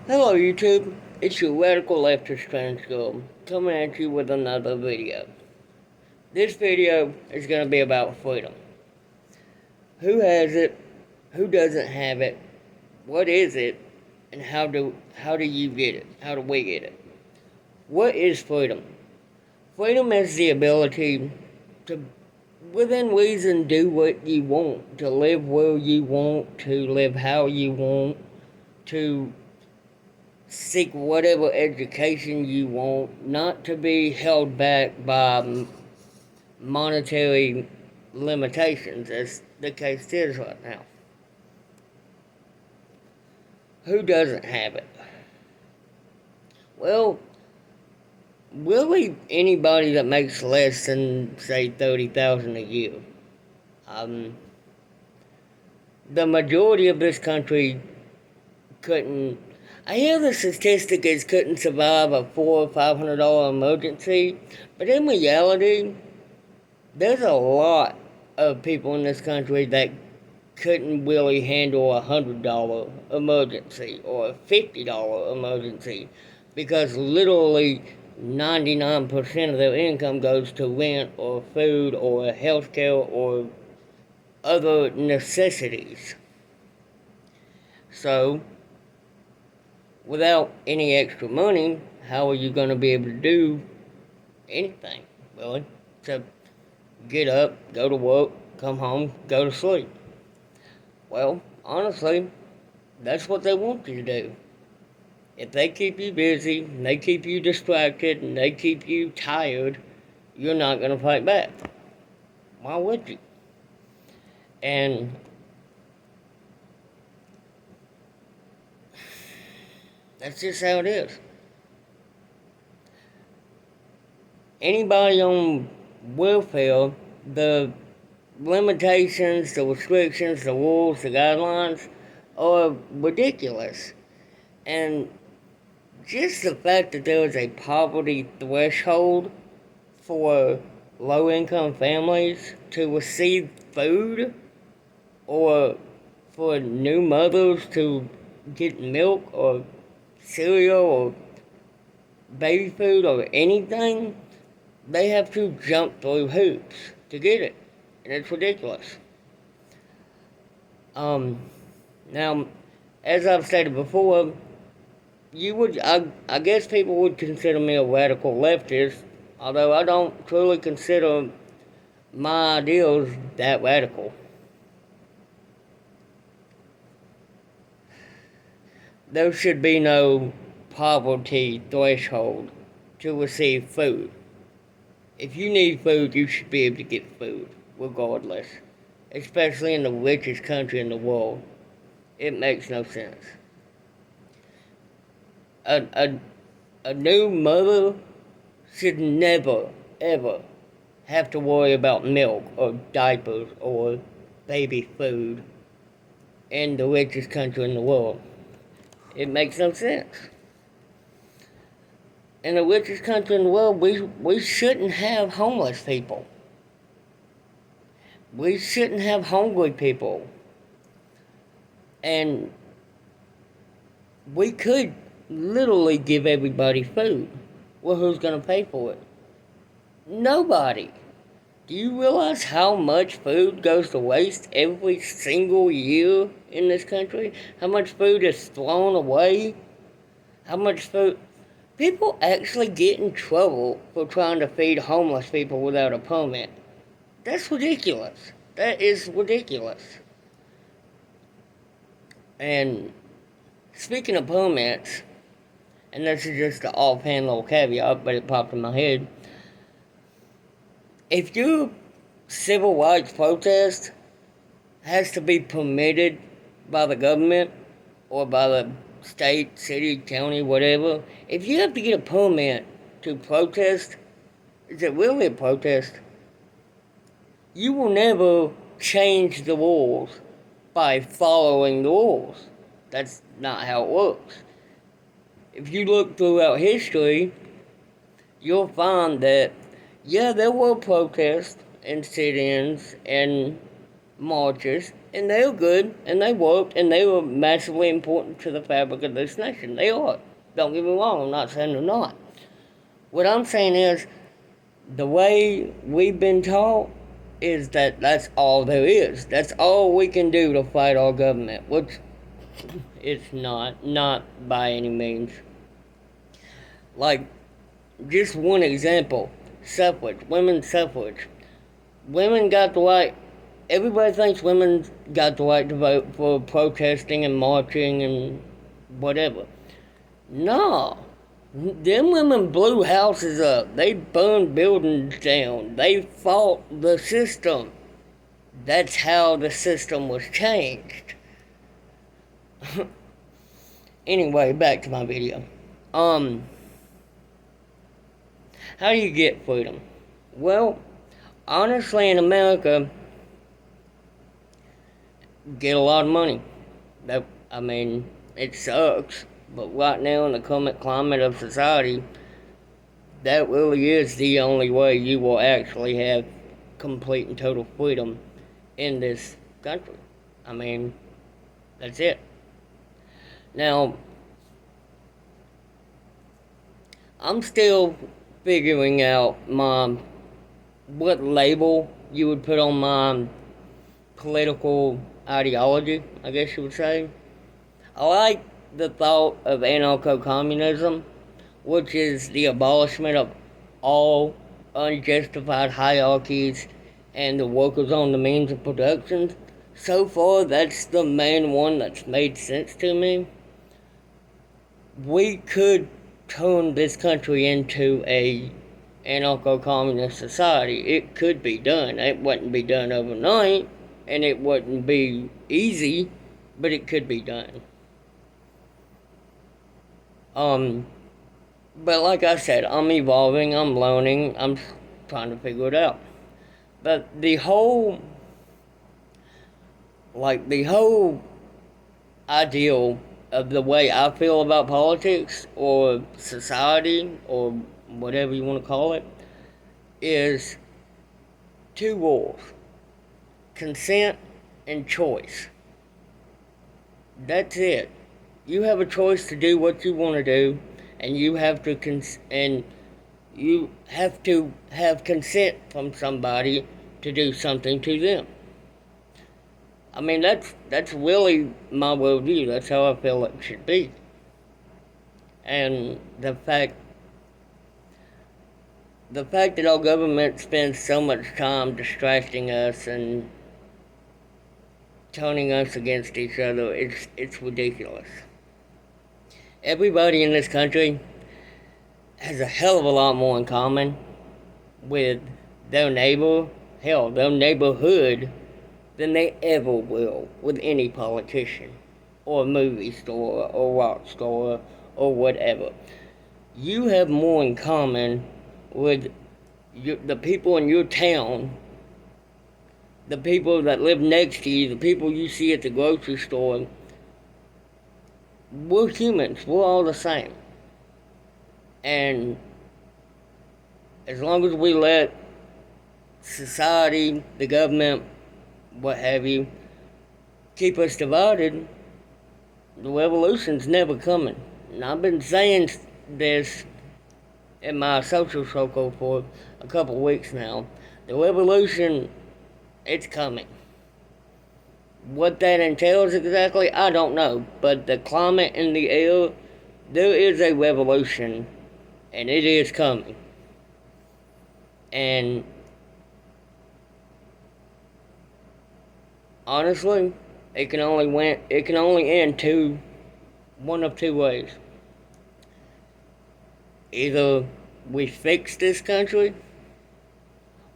Hello YouTube, it's your radical leftist transgirl coming at you with another video. This video is going to be about freedom. Who has it? Who doesn't have it? What is it? And how do you get it? How do we get it? What is freedom? Freedom is the ability to, within reason, do what you want, to live where you want, to live how you want, to seek whatever education you want, not to be held back by monetary limitations, as the case is right now. Who doesn't have it? Well, really anybody that makes less than, say, $30,000 a year. The majority of this country couldn't. I hear the statistic is couldn't survive a $400 or $500 emergency, but in reality, there's a lot of people in this country that couldn't really handle a $100 emergency or a $50 emergency because literally 99% of their income goes to rent or food or healthcare or other necessities. So, without any extra money, how are you going to be able to do anything, really? Except get up, go to work, come home, go to sleep. Well, honestly, that's what they want you to do. If they keep you busy, and they keep you distracted, and they keep you tired, you're not going to fight back. Why would you? And that's just how it is. Anybody on welfare, the limitations, the restrictions, the rules, the guidelines are ridiculous. And just the fact that there is a poverty threshold for low-income families to receive food or for new mothers to get milk or cereal or baby food or anything, they have to jump through hoops to get it. And it's ridiculous. Now, as I've stated before, I guess people would consider me a radical leftist, although I don't truly consider my ideals that radical. There should be no poverty threshold to receive food. If you need food, you should be able to get food, regardless. Especially in the richest country in the world. It makes no sense. A new mother should never, ever have to worry about milk or diapers or baby food in the richest country in the world. It makes no sense. In the richest country in the world, we shouldn't have homeless people. We shouldn't have hungry people. And we could literally give everybody food. Well, who's going to pay for it? Nobody. Do you realize how much food goes to waste every single year in this country? How much food is thrown away? How much food... People actually get in trouble for trying to feed homeless people without a permit. That's ridiculous. That is ridiculous. And speaking of permits, and this is just an offhand little caveat, but it popped in my head. If your civil rights protest has to be permitted by the government or by the state, city, county, whatever, if you have to get a permit to protest, is it really a protest? You will never change the rules by following the rules. That's not how it works. If you look throughout history, you'll find that, yeah, there were protests and sit-ins and marches, And they're good, and they worked, and they were massively important to the fabric of this nation. They are. Don't get me wrong, I'm not saying they're not. What I'm saying is, the way we've been taught is that that's all there is. That's all we can do to fight our government, which it's not by any means. Like, just one example, suffrage, women's suffrage. Women got the right, everybody thinks women got the right to vote for protesting and marching and whatever. No. Them women blew houses up. They burned buildings down. They fought the system. That's how the system was changed. Anyway, back to my video. How do you get freedom? Well, honestly, in America, get a lot of money. It sucks, but right now in the current climate of society, that really is the only way you will actually have complete and total freedom in this country. That's it. Now, I'm still figuring out what label you would put on my political ideology, I guess you would say. I like the thought of anarcho-communism, which is the abolishment of all unjustified hierarchies and the workers on the means of production. So far, that's the main one that's made sense to me. We could turn this country into a anarcho-communist society. It could be done. It wouldn't be done overnight, and it wouldn't be easy, but it could be done. But like I said, I'm evolving, I'm learning, I'm trying to figure it out. But the whole ideal of the way I feel about politics or society or whatever you want to call it is two rules: consent and choice. That's it. You have a choice to do what you want to do, and you have to have consent from somebody to do something to them. That's really my worldview. That's how I feel it should be. And the fact that our government spends so much time distracting us and turning us against each other, it's ridiculous. Everybody in this country has a hell of a lot more in common with their neighbor, hell, their neighborhood, than they ever will with any politician or movie star or rock star or whatever. You have more in common with the people in your town, the people that live next to you, the people you see at the grocery store. We're humans. We're all the same. And as long as we let society, the government, what have you, keep us divided, the revolution's never coming. And I've been saying this in my social circle for a couple of weeks now. The revolution, it's coming. What that entails exactly, I don't know. But the climate in the air, there is a revolution, and it is coming. And honestly, it can only end one of two ways. Either we fix this country,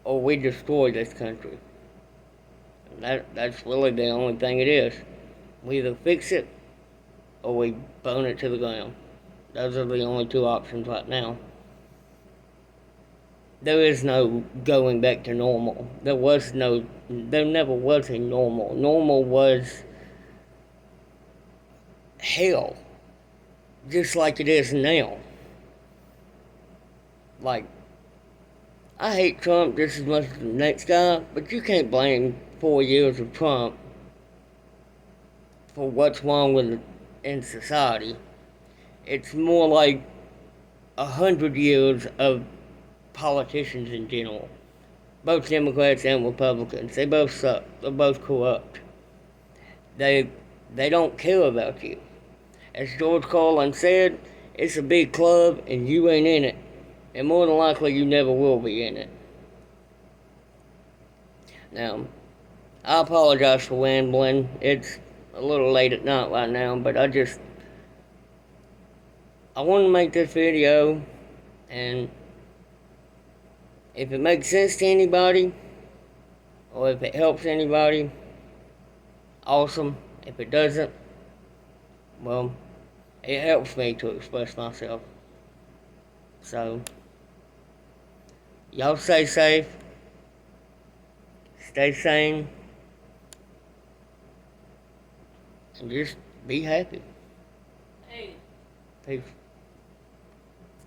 or we destroy this country. That's really the only thing it is. We either fix it, or we burn it to the ground. Those are the only two options right now. There is no going back to normal. There never was a normal. Normal was hell, just like it is now. Like, I hate Trump just as much as the next guy, but you can't blame 4 years of Trump for what's wrong with in society. It's more like 100 years of politicians in general. Both Democrats and Republicans. They both suck. They're both corrupt. They they don't care about you. As George Carlin said, it's a big club and you ain't in it. And more than likely you never will be in it. Now, I apologize for rambling. It's a little late at night right now, but I want to make this video, and if it makes sense to anybody, or if it helps anybody, awesome. If it doesn't, well, it helps me to express myself. So, y'all stay safe, stay sane, and just be happy. Hey. Peace.